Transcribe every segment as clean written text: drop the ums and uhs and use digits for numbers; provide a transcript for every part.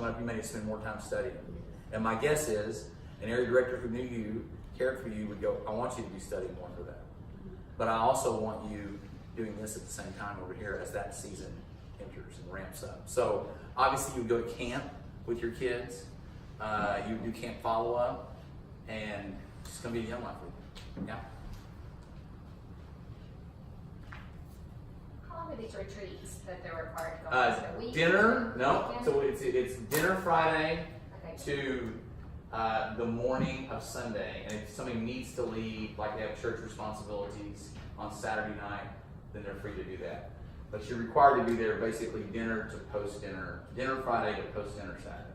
coming up, you may spend more time studying. And my guess is an area director who knew you, cared for you, would go, I want you to be studying more for that. But I also want you doing this at the same time over here as that season enters and ramps up. So obviously you go to camp with your kids, you do camp follow-up, and it's going to be a young life with you. Yeah. How long are these retreats that they're required to go on? Is it a week? Dinner, no. Weekend? So it's dinner Friday Okay. to the morning of Sunday. And if somebody needs to leave, like they have church responsibilities on Saturday night, then they're free to do that. But you're required to be there basically dinner to post-dinner, dinner Friday to post-dinner Saturday.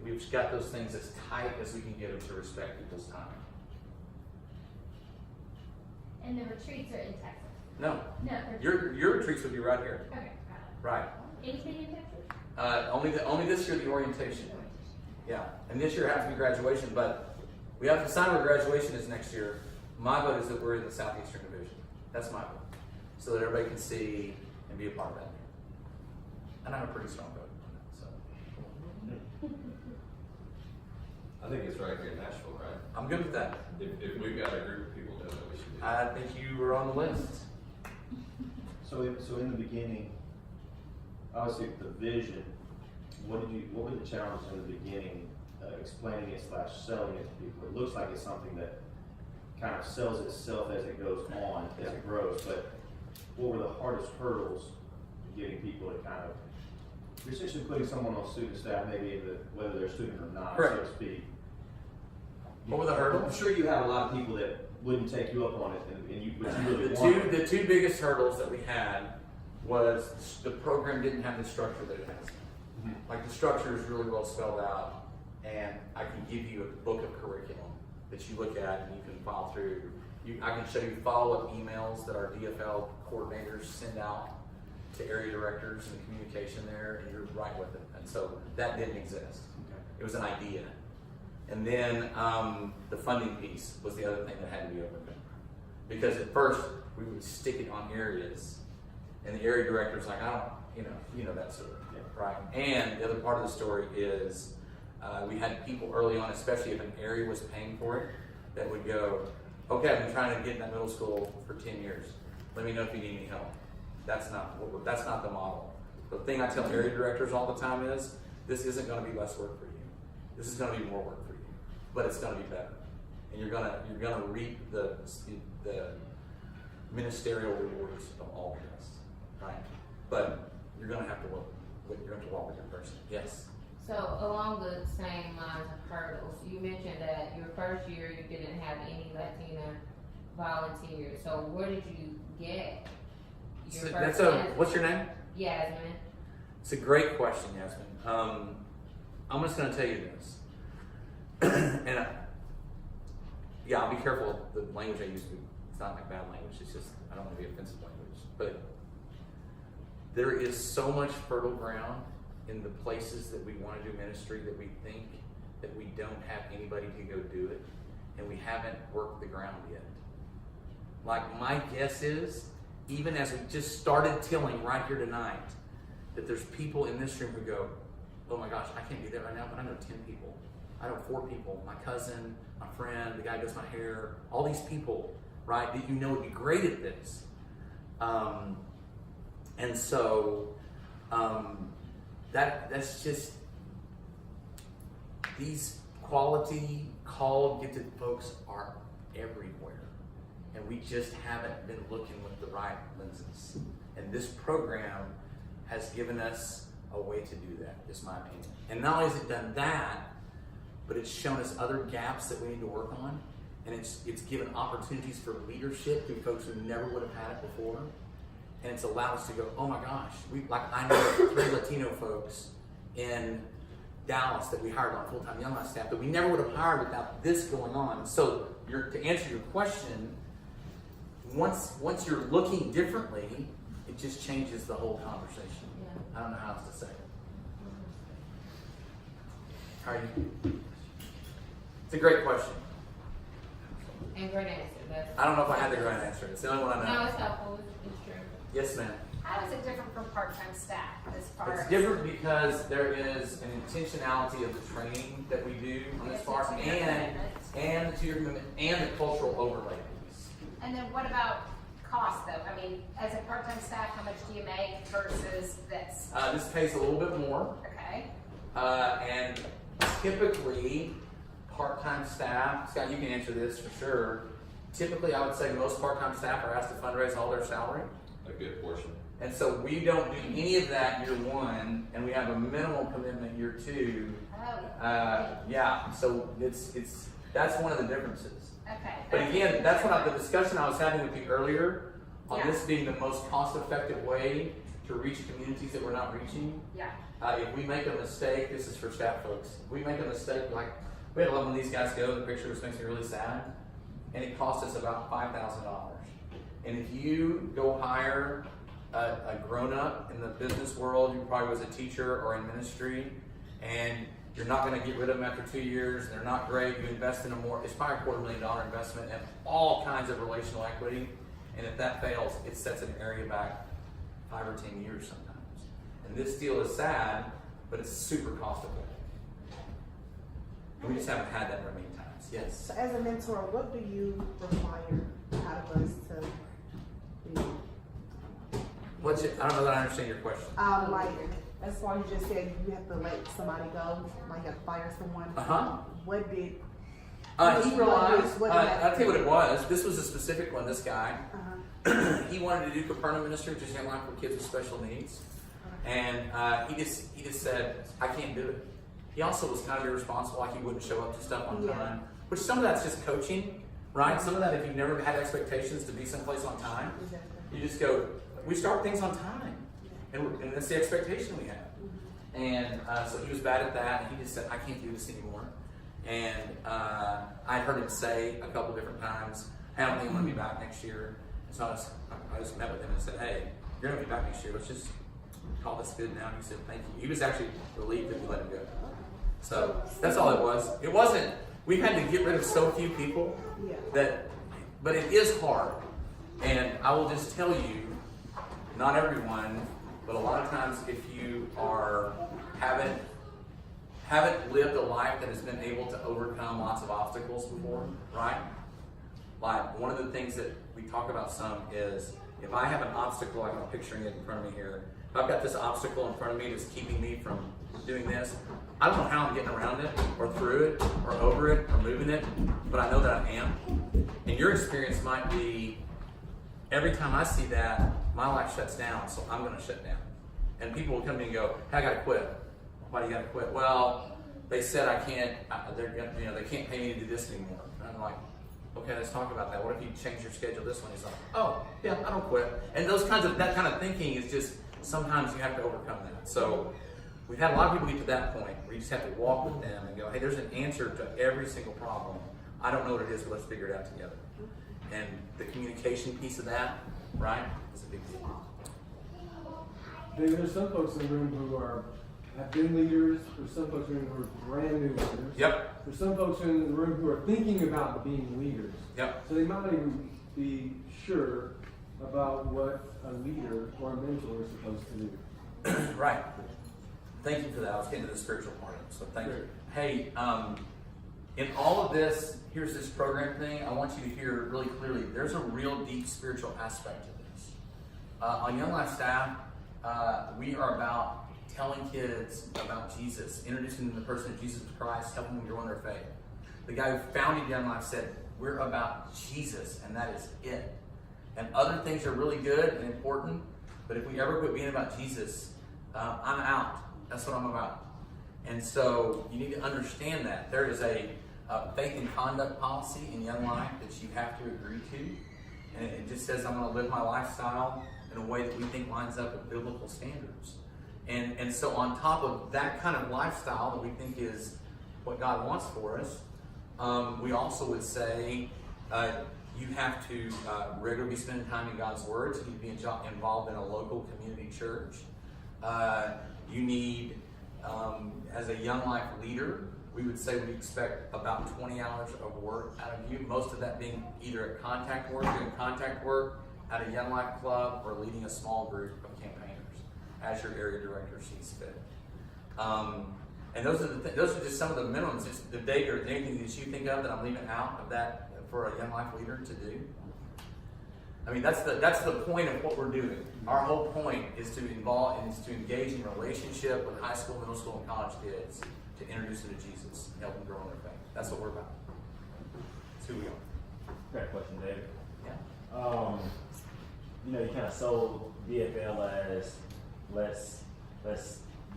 We've got those things as tight as we can get them to respect people's time. And the retreats are in Texas? No, No. your retreats would be right here. Okay, got it. Right. Anything in Texas? Only this year the orientation. Yeah, and this year has to be graduation, but we have to decide where graduation is next year. My vote is that we're in the Southeastern Division. That's my vote, so that everybody can see and be a part of that. And I have a pretty strong vote on that. So I think it's right here in Nashville, right? I'm good with that. If we've got a group of people doing it, we should do it. I think you were on the list. So in the beginning, obviously the vision, what were the challenges in the beginning, explaining it / selling it to people? It looks like it's something that kind of sells itself as it goes on, as it grows, but what were the hardest hurdles in getting people to kind of, essentially putting someone on student staff, maybe whether they're a student or not, Correct. so to speak? What were the hurdles? I'm sure you had a lot of people that wouldn't take you up on it, and you really wanted. The two biggest hurdles that we had was the program didn't have the structure that it has. Mm-hmm. Like the structure is really well spelled out, and I can give you a book of curriculum that you look at and you can file through. I can show you follow-up emails that our DFL coordinators send out to area directors and the communication there, and you're right with it. And so that didn't exist. Okay. It was an idea. And then the funding piece was the other thing that had to be overcome. Because at first we would stick it on areas, and the area director's like, I don't, you know that story, right? And the other part of the story is we had people early on, especially if an area was paying for it, that would go, okay, I've been trying to get in that middle school for 10 years. Let me know if you need any help. That's not the model. The thing I tell area directors all the time is, this isn't going to be less work for you. This is going to be more work for you, but it's going to be better, and you're going to reap the ministerial rewards of all of this, right? But you're going to have to walk with your person. Yes. So along the same lines of hurdles, you mentioned that your first year you didn't have any Latina volunteers. So where did you get your first? What's your name? Yasmin. It's a great question, Yasmin. I'm just going to tell you this, and yeah, I'll be careful of the language I use. It's not like bad language. It's just I don't want to be offensive language, but there is so much fertile ground in the places that we want to do ministry that we think that we don't have anybody to go do it, and we haven't worked the ground yet. Like my guess is, even as we just started tilling right here tonight, that there's people in this room who go, oh my gosh, I can't be there right now, but I know 10 people. I know 4 people, my cousin, my friend, the guy who does my hair, all these people, right, that you know would be great at this. And so that's just, these quality, called, gifted folks are everywhere. And we just haven't been looking with the right lenses. And this program has given us a way to do that, is my opinion. And not only has it done that, but it's shown us other gaps that we need to work on. And it's given opportunities for leadership through folks who never would have had it before. And it's allowed us to go, oh my gosh, I know 3 Latino folks in Dallas that we hired on full-time Young Life staff that we never would have hired without this going on. So to answer your question, once you're looking differently, it just changes the whole conversation. Yeah. I don't know how else to say it. How are you? It's a great question. And great answer. I don't know if I had the right answer. It's the only one I know. No, it's helpful. It's true. Yes, ma'am. How is it different from part-time staff as far as? It's different because there is an intentionality of the training that we do on this part, and the 2-year commitment, and the cultural overlay piece. And then what about cost though? I mean, as a part-time staff, how much do you make versus this? This pays a little bit more, Okay, and typically, part-time staff, Scott, you can answer this for sure. Typically, I would say most part-time staff are asked to fundraise all their salary. A good portion. And so we don't do any of that year one, and we have a minimal commitment year two. Yeah, so that's one of the differences. okay. But again, that's the discussion I was having with you earlier on Yeah. this being the most cost-effective way to reach communities that we're not reaching. Yeah, If we make a mistake, this is for staff folks. If we make a mistake, like we had 11 of these guys go, the picture just makes me really sad, and it cost us about $5,000. And if you go hire a grown-up in the business world, who probably was a teacher or in ministry, and you're not going to get rid of them after 2 years, they're not great, you invest in them more, it's probably a $250,000 investment and all kinds of relational equity, and if that fails, it sets an area back 5 or 10 years sometimes. And this deal is sad, but it's super cost-effective. And we just haven't had that very many times. Yes? So as a mentor, what do you require out of us to be? I don't know that I understand your question. Like, as far as you just said, you have to let somebody go, like you have to fire someone. Uh-huh. What did? He realized, what did that I'll tell you what do? it was. This was a specific one, this guy. Uh-huh. He wanted to do Capernaum ministry, which is young life for kids with special needs. And he just said, I can't do it. He also was kind of irresponsible, like he wouldn't show up to stuff on time. Which some of that's just coaching, right? Some of that, if you've never had expectations to be someplace on time, Exactly. you just go, we start things on time. And that's the expectation we have. And so he was bad at that, and he just said, I can't do this anymore. And I'd heard him say a couple different times, hey, I don't think I'm going to be back next year. And so I just met with him and said, hey, you're going to be back next year. Let's just call this good now. And he said, thank you. He was actually relieved that we let him go. So that's all it was. It wasn't, we had to get rid of so few people but it is hard. And I will just tell you, not everyone, but a lot of times if you haven't lived a life that has been able to overcome lots of obstacles before, right? Like one of the things that we talk about some is if I have an obstacle, like I'm picturing it in front of me here, if I've got this obstacle in front of me that's keeping me from doing this, I don't know how I'm getting around it or through it or over it or moving it, but I know that I am. And your experience might be every time I see that, my life shuts down, so I'm going to shut down. And people will come to me and go, hey, I got to quit. Why do you got to quit? Well, they said I can't, they can't pay me to do this anymore. And I'm like, okay, let's talk about that. What if you change your schedule this one? He's like, oh, yeah, I don't quit. And that kind of thinking is just, sometimes you have to overcome that. So we've had a lot of people get to that point where you just have to walk with them and go, hey, there's an answer to every single problem. I don't know what it is, but let's figure it out together. And the communication piece of that, right, is a big deal. David, there's some folks in the room who have been leaders. There's some folks in the room who are brand new leaders. Yep. There's some folks in the room who are thinking about being leaders. Yep. So they might not even be sure about what a leader or a mentor is supposed to do. Right. Thank you for that. I was getting to the spiritual part of it, so thank you. Hey, in all of this, here's this program thing. I want you to hear really clearly, there's a real deep spiritual aspect to this. On Young Life staff, we are about telling kids about Jesus, introducing them to the person of Jesus Christ, helping them grow in their faith. The guy who founded Young Life said, we're about Jesus, and that is it. And other things are really good and important, but if we ever quit being about Jesus, I'm out. That's what I'm about. And so you need to understand that. There is a faith and conduct policy in Young Life that you have to agree to. And it just says I'm going to live my lifestyle in a way that we think lines up with biblical standards. And so on top of that kind of lifestyle that we think is what God wants for us, we also would say you have to regularly be spending time in God's Word. So you need to be involved in a local community church. You need, as a Young Life leader, we would say we expect about 20 hours of work out of you. Most of that being either at contact work, doing contact work, at a Young Life Club or leading a small group of campaigners as your area director sees fit. And those are just some of the minimums. Just the date or anything that you think of that I'm leaving out of that for a Young Life leader to do. I mean, that's the point of what we're doing. Our whole point is to engage in relationship with high school, middle school, and college kids to introduce them to Jesus and help them grow in their faith. That's what we're about. That's who we are. Great question, David. Yeah. You kind of sold DFL as let's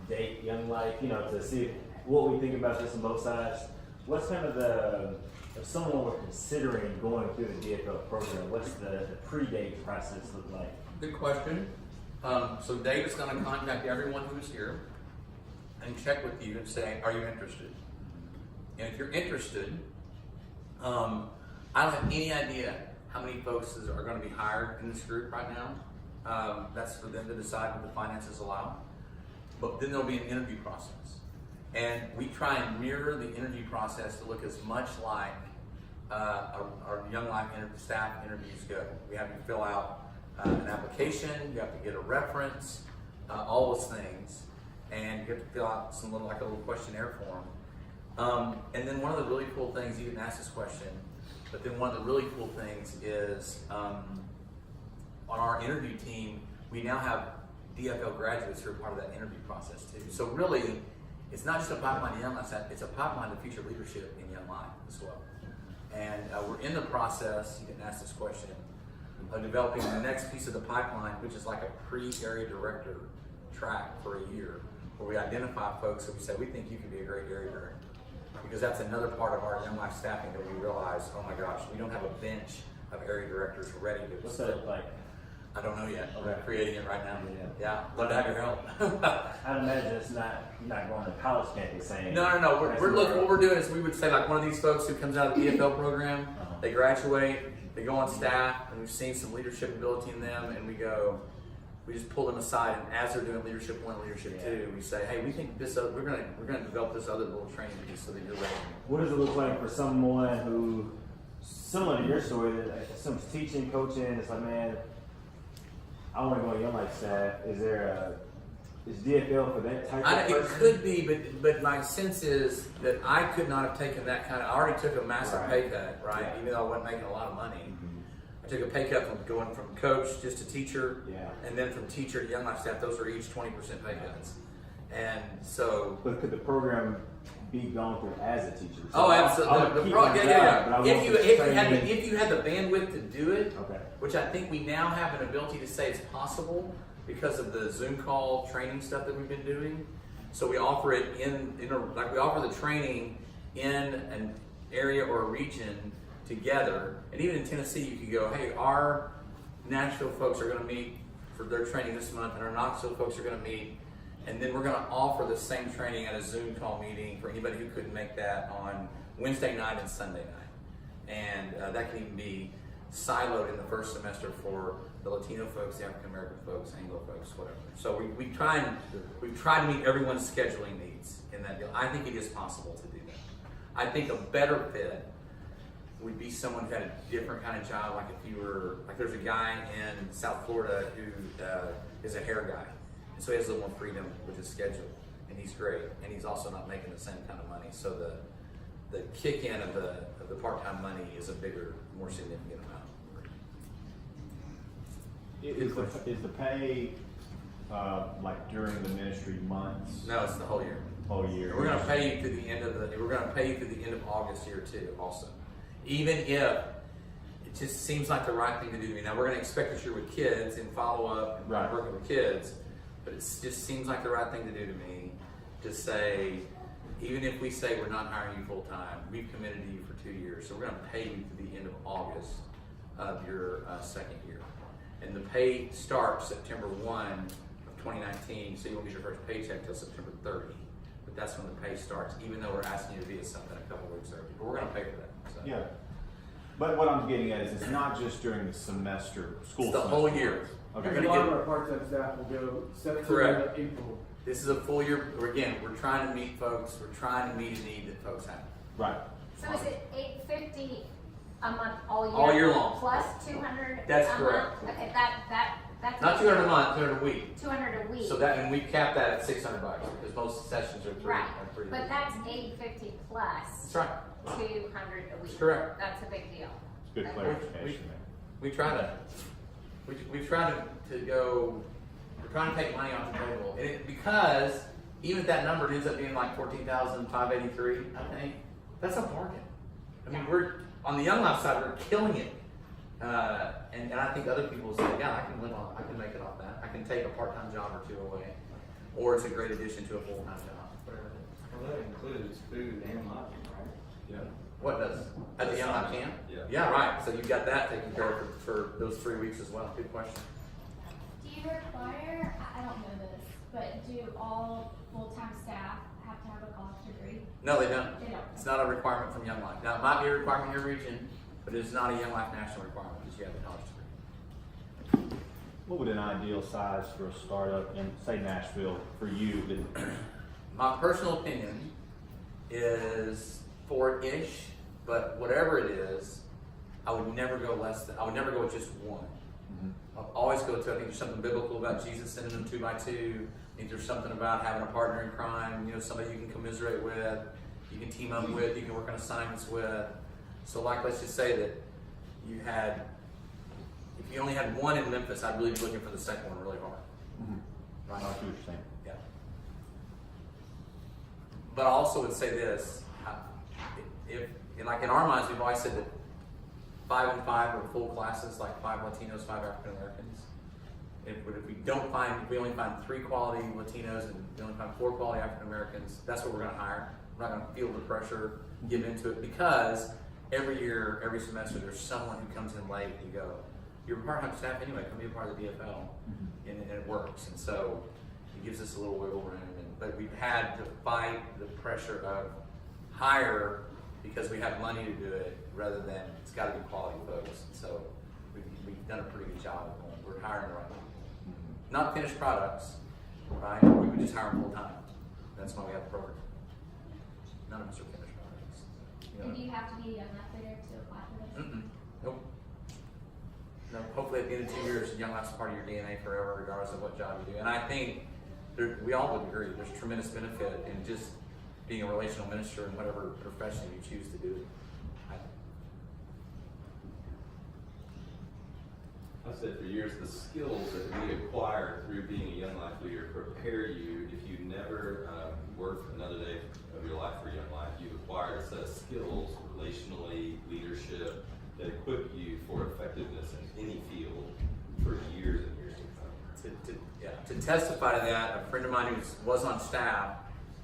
date Young Life, to see what we think about this on both sides. What's kind of if someone were considering going through the DFL program, what's the pre-date process look like? Good question. So Dave is going to contact everyone who is here and check with you and say, are you interested? And if you're interested, I don't have any idea how many folks are going to be hired in this group right now. That's for them to decide what the finances allow. But then there'll be an interview process. And we try and mirror the interview process to look as much like our Young Life staff interviews go. We have you fill out an application, you have to get a reference, all those things, and you have to fill out a little questionnaire form. And then one of the really cool things, you didn't ask this question, but then one of the really cool things is on our interview team, we now have DFL graduates who are part of that interview process too. So really, it's not just a pipeline to Young Life staff, it's a pipeline to future leadership in Young Life as well. And we're in the process, you didn't ask this question, of developing the next piece of the pipeline, which is like a pre-area director track for a year, where we identify folks that we say, we think you could be a great area director. Because that's another part of our Young Life staffing that we realize, oh my gosh, we don't have a bench of area directors ready to. What's that look like? I don't know yet. Okay. We're creating it right now. Yeah. Love to have your help. I'd imagine it's you're not going to college campus saying. No. What we're doing is we would say like one of these folks who comes out of the DFL program, they graduate, they go on staff, and we've seen some leadership ability in them, and we just pull them aside, and as they're doing leadership 1, leadership 2, we say, hey, we think this we're gonna develop this other little training piece so that you're ready. What does it look like for someone who, similar to your story, that someone's teaching, coaching, it's like, man, I want to go to Young Life staff. Is DFL for that type of person? It could be, but my sense is that I could not have taken that I already took a massive pay cut, right? Yeah. Even though I wasn't making a lot of money. I took a pay cut from going from coach just to teacher, and then from teacher to Young Life staff. Those are each 20% pay cuts. And so. But could the program be gone through as a teacher? So Oh, absolutely. If you had the bandwidth to do it, okay. which I think we now have an ability to say it's possible because of the Zoom call training stuff that we've been doing. So we offer it we offer the training in an area or a region together. And even in Tennessee, you could go, hey, our Nashville folks are going to meet for their training this month, and our Knoxville folks are going to meet. And then we're going to offer the same training at a Zoom call meeting for anybody who couldn't make that on Wednesday night and Sunday night. And that can even be siloed in the first semester for the Latino folks, the African American folks, Anglo folks, whatever. So we've tried to meet everyone's scheduling needs in that deal. I think it is possible to do that. I think a better fit would be someone who had a different kind of job, like if you were, like there's a guy in South Florida who is a hair guy. And so he has a little more freedom with his schedule, and he's great. And he's also not making the same kind of money. So the kick in of the part-time money is a bigger, more significant amount. Is the pay like during the ministry months? No, it's the whole year. Whole year. We're going to pay you to the end of August here too, also. Even if it just seems like the right thing to do to me. Now we're going to expect that you're with kids and follow up and working with kids, but it just seems like the right thing to do to me to say, even if we say we're not hiring you full time, we've committed to you for 2 years, so we're going to pay you to the end of August of your second year. And the pay starts September 1 of 2019, so you won't get your first paycheck till September 30. But that's when the pay starts, even though we're asking you to be at something a couple weeks early. But we're going to pay for that. So. Yeah. But what I'm getting at is it's not just during the semester, school it's the semester. whole year. Okay. A lot of our part-time staff will go September to April. This is a full year. Again, we're trying to meet folks. We're trying to meet a need that folks have. Right. So is it $850 A month, all year? All year long. Plus 200 That's a correct. month? Okay, that's. Not 200 a month, 200 a week. 200 a week. So that, and we capped that at $600 because most sessions are Right, three. but that's 850 plus That's right. 200 a week. That's correct. That's a big deal. It's good clarification there. We try to, we try to go, we're trying to take money off the table. And because even if that number ends up being like 14,583, I think, that's a bargain. I mean, we're, on the Young Life side, we're killing it. And I think other people say, yeah, I can make it off that. I can take a part-time job or two away. Or it's a great addition to a full-time job, whatever it is. Well, that includes food and lodging, right? Yeah. What does? At the Young Life camp? Yeah. Yeah, right. So you've got that taken care of for those 3 weeks as well. Good question. Do you require, I don't know this, but do all full-time staff have to have a college degree? No, they don't. They don't. It's not a requirement from Young Life. Now, it might be a requirement in your region, but it is not a Young Life national requirement because you have a college degree. What would an ideal size for a startup in, say, Nashville for you? My personal opinion is 4-ish, but whatever it is, I would never go I would never go with just one. I'll always go to, I think there's something biblical about Jesus sending them 2 by 2. I think there's something about having a partner in crime, you know, somebody you can commiserate with, you can team up with, you can work on assignments with. So like, let's just say that you had, if you only had one in Memphis, I'd really be looking for the second one really hard. I Right? see what you're saying. Yeah. But I also would say this, like in our minds, we've always said that 5 and 5 are full classes, like 5 Latinos, 5 African Americans. If we only find 3 quality Latinos and we only find 4 quality African Americans, that's what we're going to hire. We're not going to feel the pressure, give into it, because every year, every semester, there's someone who comes in late and you go, you're part-time staff anyway, come be a part of the DFL, and it works. And so it gives us a little wiggle room. But we've had to fight the pressure of hire because we have money to do it, rather than it's got to be quality folks. And so we've done a pretty good job of going. We're hiring the right people. Not finished products, right? We would just hire them full time. That's why we have the program. None of us are finished products. You know? And do you have to be a Young Life leader to apply for this? Nope. No, hopefully at the end of 2 years, Young Life's part of your DNA forever, regardless of what job you do. And I think we all would agree there's tremendous benefit in just being a relational minister in whatever profession you choose to do. I've said for years, the skills that we acquire through being a Young Life leader prepare you. If you never worked another day of your life for Young Life, you've acquired a set of skills, relationally, leadership, that equip you for effectiveness in any field for years and years to come. To testify to that, a friend of mine who was on staff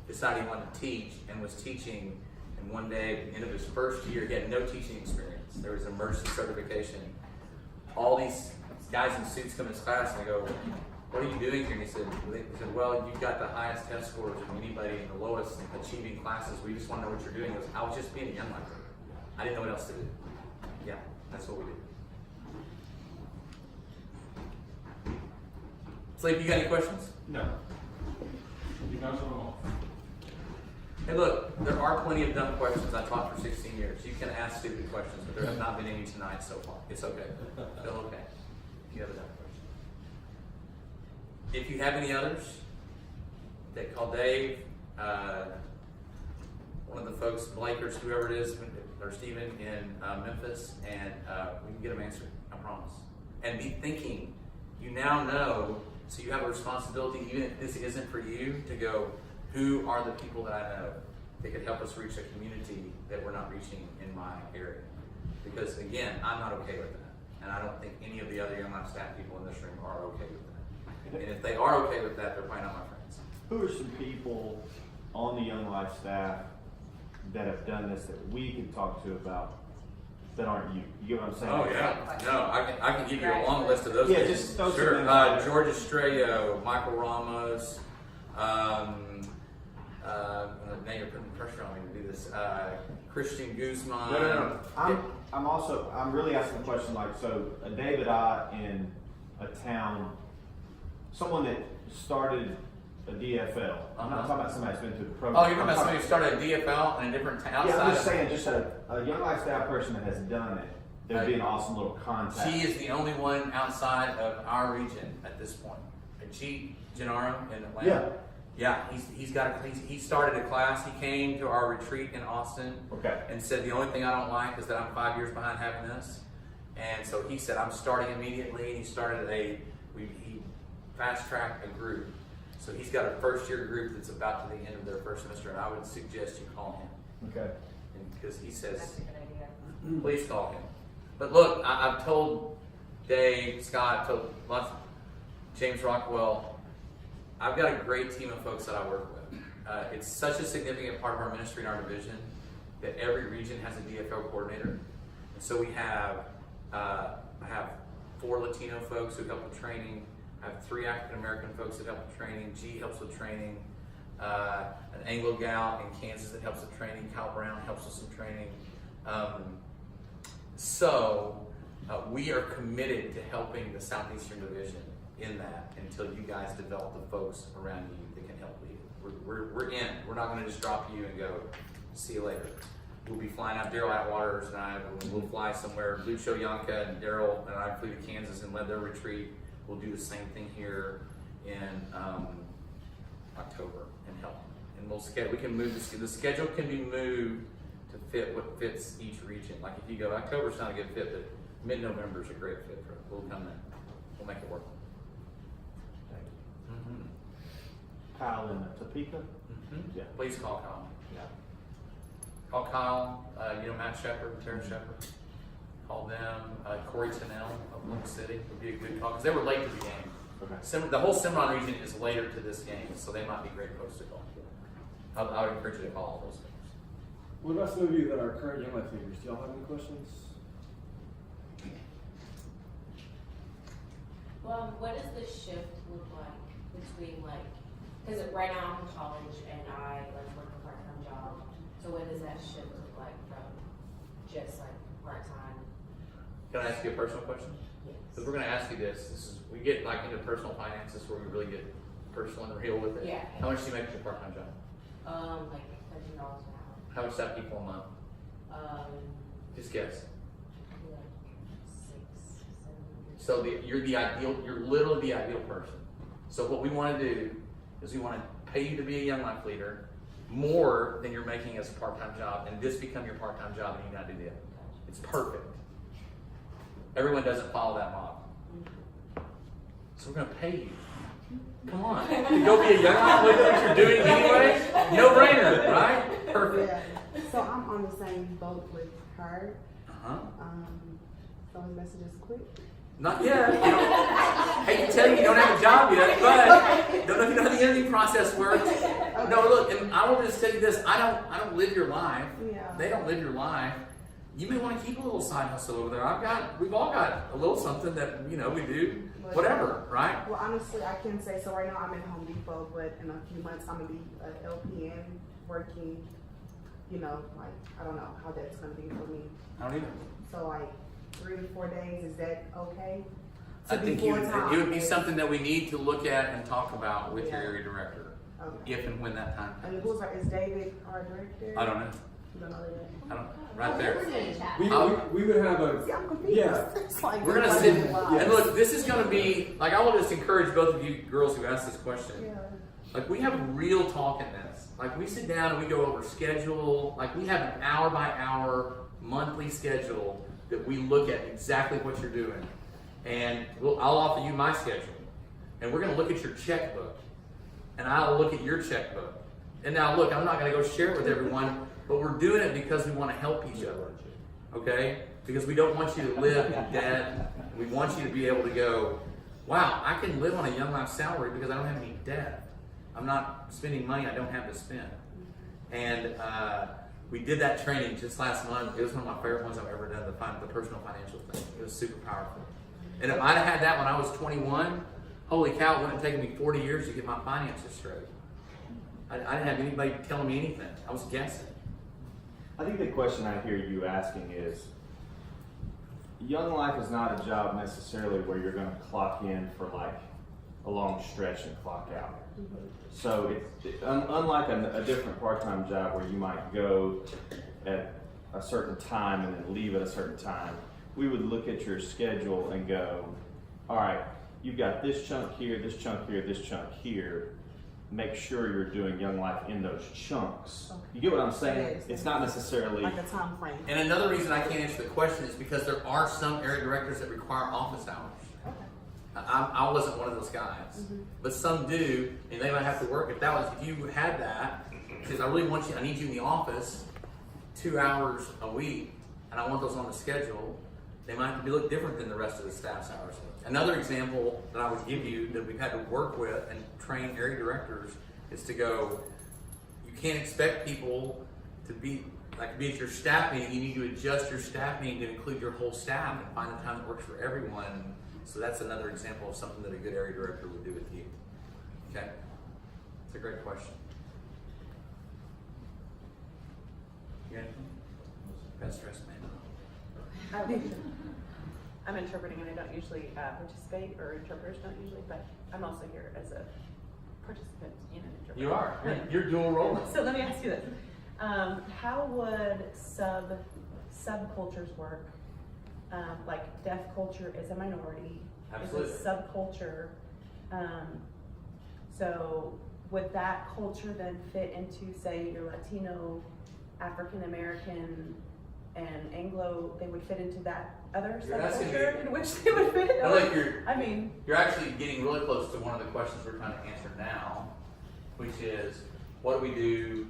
decided he wanted to teach and was teaching. And one day, at the end of his first year, he had no teaching experience. There was an emergency certification. All these guys in suits come to his class and they go, "What are you doing here?" And he said, "Well, you've got the highest test scores of anybody in the lowest achieving classes. We just want to know what you're doing." He goes, "I was just being a Young Life. I didn't know what else to do." Yeah, that's what we do. Slade, you got any questions? No. You know some more. Hey, look, there are plenty of dumb questions. I taught for 16 years. You can ask stupid questions, but there have not been any tonight so far. It's okay. Feel okay if you have a dumb question. If you have any others, call Dave, one of the folks, Blakers, whoever it is, or Steven in Memphis, and we can get them answered. I promise. And be thinking. You now know, so you have a responsibility, even if this isn't for you, to go, who are the people that I know that could help us reach a community that we're not reaching in my area? Because again, I'm not okay with that. And I don't think any of the other Young Life staff people in this room are okay with that. And if they are okay with that, they're probably not my friends. Who are some people on the Young Life staff that have done this that we can talk to about that aren't you? You get what I'm saying? Oh yeah, no, I can give you a long list of those. Yeah, names. just throw some sure. names out there. George Estrella, Michael Ramos. Now you're putting pressure on me to do this. Christian Guzman. No. I'm really asking a question like, so a David I in a town, someone that started a DFL. I'm not talking about somebody who's been through the Oh, program. you're talking about somebody who started a DFL in a different town? Yeah, I'm just saying, just a young life staff person that has done it. There'd be an awesome little contact. She is the only one outside of our region at this point. And Gennaro in Atlanta. Yeah, he started a class. He came to our retreat in Austin. Okay. And said the only thing I don't like is that I'm 5 years behind having this. And so he said I'm starting immediately. And he started he fast tracked a group. So he's got a first year group that's about to the end of their first semester, and I would suggest you call him. Okay. Because he That's says, a good idea. please call him. But look, I've told Dave, Scott, told James Rockwell, I've got a great team of folks that I work with. It's such a significant part of our ministry and our division that every region has a DFL coordinator. And so I have 4 Latino folks who help with training. I have 3 African American folks that help with training. G helps with training. An Anglo gal in Kansas that helps with training. Kyle Brown helps with some training. So we are committed to helping the Southeastern Division in that until you guys develop the folks around you that can help lead. We're in. We're not going to just drop you and go, see you later. We'll be flying out. Daryl Atwaters and I will fly somewhere. Lucho Yanka and Daryl and I flew to Kansas and led their retreat. We'll do the same thing here in October and help. And we can move the schedule can be moved to fit what fits each region. Like if you go, October's not a good fit, but mid-November is a great fit for it. We'll come in. We'll make it work. Kyle in Topeka. Yeah. Please call Kyle. Yeah. Call Kyle. Matt Shepard, Terrence Shepard. Call them. Corey Tennell of Link City would be a good call because they were late to the game. Okay. The whole Cimarron region is later to this game, so they might be great folks to call. I would encourage you to call all those folks. What about some of you that are current Young Life leaders? Do y'all have any questions? Well, what does the shift look like between because right now I'm in college and I work a part-time job. So what does that shift look like from just part-time? Can I ask you a personal question? Yes. Because we're going to ask you this. We get into personal finances where we really get personal and real with it. Yeah. How much do you make for your part-time job? $13 an hour. How much does that equal a month? Just guess. Maybe 600, 700. So you're literally the ideal person. So what we want to do is we want to pay you to be a Young Life leader more than you're making as a part-time job, and this become your part-time job, and you got to do that. It's perfect. Everyone doesn't follow that model. So we're going to pay you. Come on. To go be a Young Life leader that you're doing anyway? No brainer, right? Perfect. Yeah. So I'm on the same boat with her. Uh-huh. So his message is quick. Not yet. Hate to tell you don't have a job yet, but don't know if you know how the interview process works. Okay. No, look, and I will just tell you this: I don't live your life. Yeah. They don't live your life. You may want to keep a little side hustle over there. We've all got a little something that we do, whatever, right? Well, honestly, I can say so. Right now, I'm in Home Depot, but in a few months, I'm gonna be an LPN working. I don't know how that's gonna be for me. I don't either. So 3 to 4 days, is that okay? I think it would be Yes. something that we need to look at and talk about with your Yeah. area director, Okay. if and when that time And comes. is David our director? I don't know. You don't know that? I don't. Right there. We would have a See, I'm confused. Yeah. It's like, We're gonna why sit, do you lie? and look, this is gonna be, I will just encourage both of you girls who asked this question. Yeah. We have real talk in this. We sit down and we go over schedule. We have an hour by hour monthly schedule that we look at exactly what you're doing. And I'll offer you my schedule. And we're gonna look at your checkbook. And I'll look at your checkbook. And now look, I'm not gonna go share it with everyone, but we're doing it because we wanna help each other. Okay? Because we don't want you to live in debt. We want you to be able to go, wow, I can live on a Young Life salary because I don't have any debt. I'm not spending money I don't have to spend. And we did that training just last month. It was one of my favorite ones I've ever done, the personal financial thing. It was super powerful. And if I'd have had that when I was 21, holy cow, it wouldn't have taken me 40 years to get my finances straight. I didn't have anybody telling me anything. I was guessing. I think the question I hear you asking is, Young Life is not a job necessarily where you're going to clock in for a long stretch and clock out. So unlike a different part-time job where you might go at a certain time and then leave at a certain time, we would look at your schedule and go, all right, you've got this chunk here, this chunk here, this chunk here. Make sure you're doing Young Life in those chunks. You get what I'm saying? It's not necessarily Like a time frame. And another reason I can't answer the question is because there are some area directors that require office hours. I wasn't one of those guys, but some do, and they might have to work. If you had that, because I really want you, I need you in the office 2 hours a week, and I want those on the schedule, they might have to look different than the rest of the staff's hours. Another example that I would give you that we've had to work with and train area directors is to go, you can't expect people to be at your staff meeting. You need to adjust your staff meeting to include your whole staff and find a time that works for everyone. So that's another example of something that a good area director would do with you. Okay? It's a great question. You got anything? Best dressed man. I'm interpreting and I don't usually participate, or interpreters don't usually, but I'm also here as a participant and an interpreter. You are. You're dual rolling. So let me ask you this. How would subcultures work? Like deaf culture is a minority. Absolutely. It's a subculture. So would that culture then fit into, say, your Latino, African American, and Anglo? They would fit into that other subculture in which they would fit? You're actually getting really close to one of the questions we're trying to answer now, which is, what do we do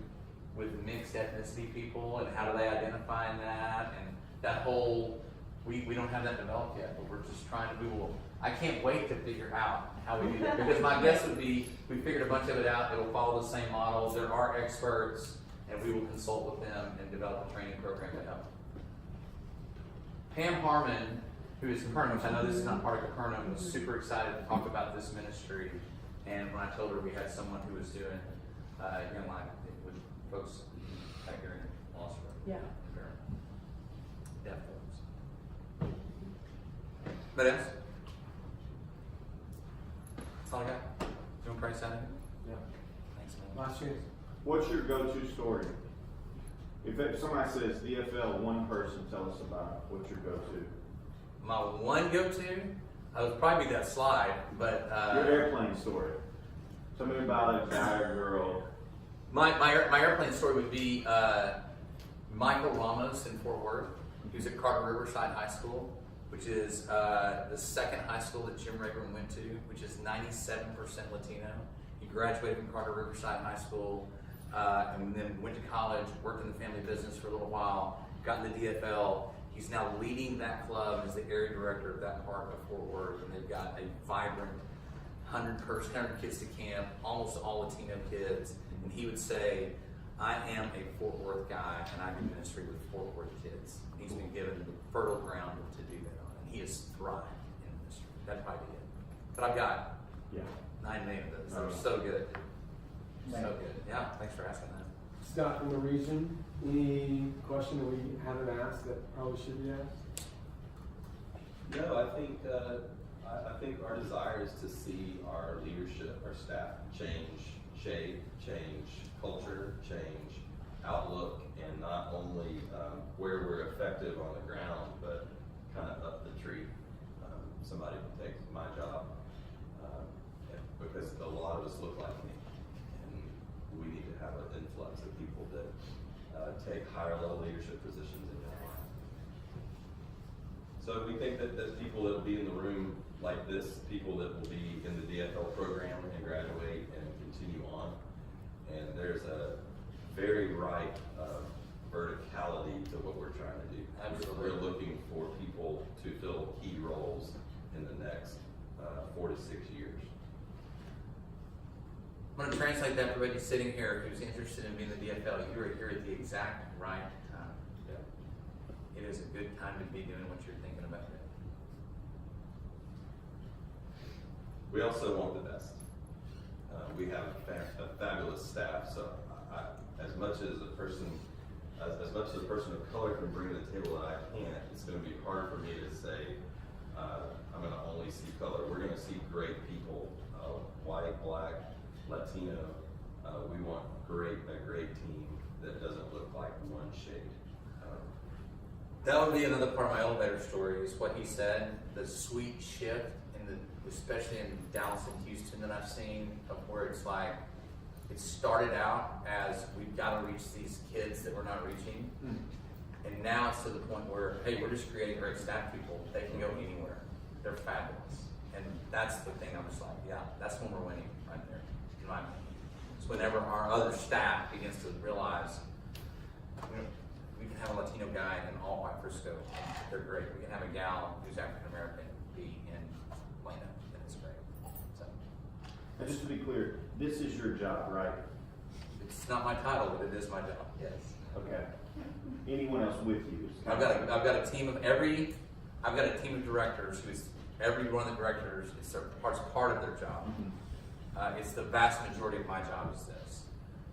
with mixed ethnicity people, and how do they identify in that, and that whole, we don't have that developed yet, but we're just trying to, I can't wait to figure out how we do that, because my guess would be, we figured a bunch of it out, it'll follow the same models, there are experts, and we will consult with them and develop a training program to help. Pam Harmon, who is Capernaum, which I know this is not part of Capernaum, was super excited to talk about this ministry, and when I told her we had someone who was doing Young Life with folks back here in Nashville. Yeah. Deaf folks. But else? That's all I got. You want to pray something? Yeah. Thanks, man. Last chance. What's your go-to story? If somebody says DFL, one person, tell us about it. What's your go-to? My one go-to, I would probably be that slide, but Your airplane story. Tell me about a guy or girl. my airplane story would be Michael Ramos in Fort Worth. He was at Carter Riverside High School, which is the second high school that Jim Rayburn went to, which is 97% Latino. He graduated from Carter Riverside High School, and then went to college, worked in the family business for a little while, got in the DFL. He's now leading that club as the area director of that part of Fort Worth, and they've got a vibrant 100 kids to camp, almost all Latino kids. And he would say, I am a Fort Worth guy, and I do ministry with Fort Worth kids. He's been given the fertile ground to do that on, and he has thrived in ministry. That'd probably be it. But I've got 9 million of those. They're so good. So good. Yeah, thanks for asking that. Scott from the region, any question that we haven't asked that probably should be asked? No, I think our desire is to see our leadership, our staff change shape, change culture, change outlook, and not only where we're effective on the ground, but kind of up the tree. Somebody can take my job because a lot of us look like me, and we need to have an influx of people that take higher level leadership positions in your life. So we think that people that will be in the room like this, people that will be in the DFL program and graduate and continue on, and there's a very right verticality to what we're trying to do. Absolutely. We're looking for people to fill key roles in the next 4 to 6 years. I'm going to translate that for everybody sitting here who's interested in being in the DFL. You are here at the exact right time. Yeah. It is a good time to be doing what you're thinking about doing. We also want the best. We have a fabulous staff, so as much as a person of color can bring to the table that I can't, it's going to be hard for me to say I'm going to only see color. We're going to see great people white, black, Latino. We want a great team that doesn't look like one shade. That would be another part of my elevator story, is what he said, the sweet shift especially in Dallas and Houston that I've seen, of where it's like, it started out as we've got to reach these kids that we're not reaching. And now it's to the point where, hey, we're just creating great staff people. They can go anywhere. They're fabulous. And that's the thing I'm just like, yeah, that's when we're winning right there, in my opinion. It's whenever our other staff begins to realize, you know, we can have a Latino guy in all white Frisco. They're great. We can have a gal who's African American be in Plano, and it's great. So And just to be clear, this is your job, right? it's not my title, but it is my job. Yes. Okay. Anyone else with you? I've got a team of directors who's every one of the directors is part of their job. It's the vast majority of my job is this.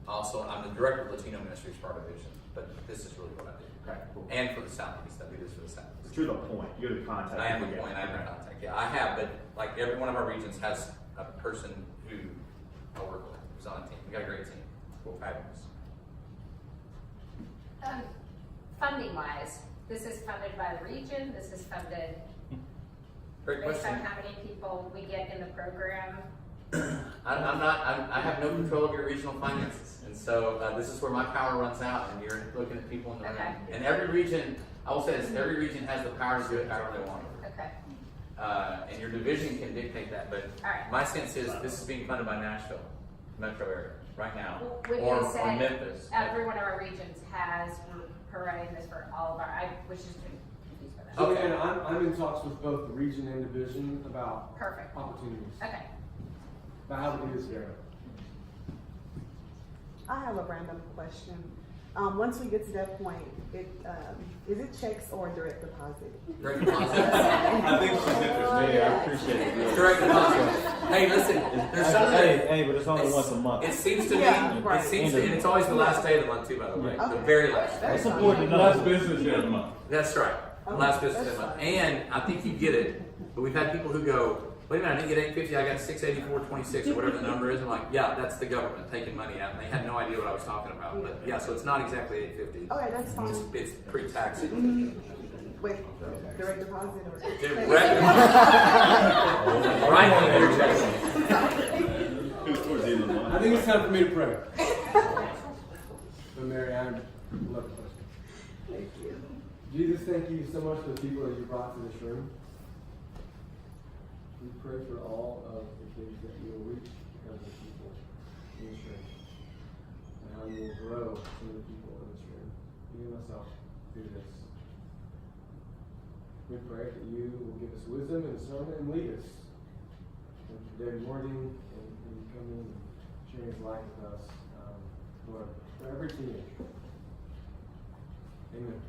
Also, I'm the director of Latino Ministries for our division, but this is really what I do. Okay, cool. And for the Southeast, I do this for the Southeast. But you're the point. You're the contact. I am the point. I am the contact. Yeah, I have, but like every one of our regions has a person who I work with who's on a team. We got a great team. We're fabulous. Funding wise, this is funded by the region, this is funded Great based question. on how many people we get in the program. I have no control of your regional finances, and so this is where my power runs out, and you're looking at people in the room. Okay. And every region, I will say this, every region has the power to do it however they want. Okay, And your division can dictate that, but all right. my sense is this is being funded by Nashville, metro area, right now, With or being said, Memphis. every one of our regions has, we're providing this for all of our, I was just confused by that. So Okay. again, I'm in talks with both the region and division about Perfect, opportunities, okay. about how to do this together. I have a random question. Once we get to that point, is it checks or direct deposit? Direct deposit. I think she's interested. Yeah, I appreciate it. Direct deposit. Hey, listen, there's something. Hey, but it's only once a month. It seems to me, Yeah, right. it seems to, and it's always the last day of the month too, by the way, the Okay. very last day. It's important to know. Last business day of the month. That's right, the last Okay, business day of the that's month. And I think you get it, but we've had people who go, wait a minute, I didn't get 850, I got 684.26 or whatever the number is. I'm like, yeah, that's the government taking money out, and they had no idea what I was talking about. But yeah, so it's not exactly 850. Okay, that's fine. It's pre-tax. Wait, direct deposit or? Direct deposit. Right on your check. I think it's time for me to pray. But Mary, I love the question. Thank you. Jesus, thank you so much for the people that you brought to this room. We pray for all of the kids that you will reach because of the people in this room. And how you will grow some of the people in this room, even myself, through this. We pray that you will give us wisdom and discernment and lead us. And for David Morgan and coming and sharing his life with us, for every teenager. Amen.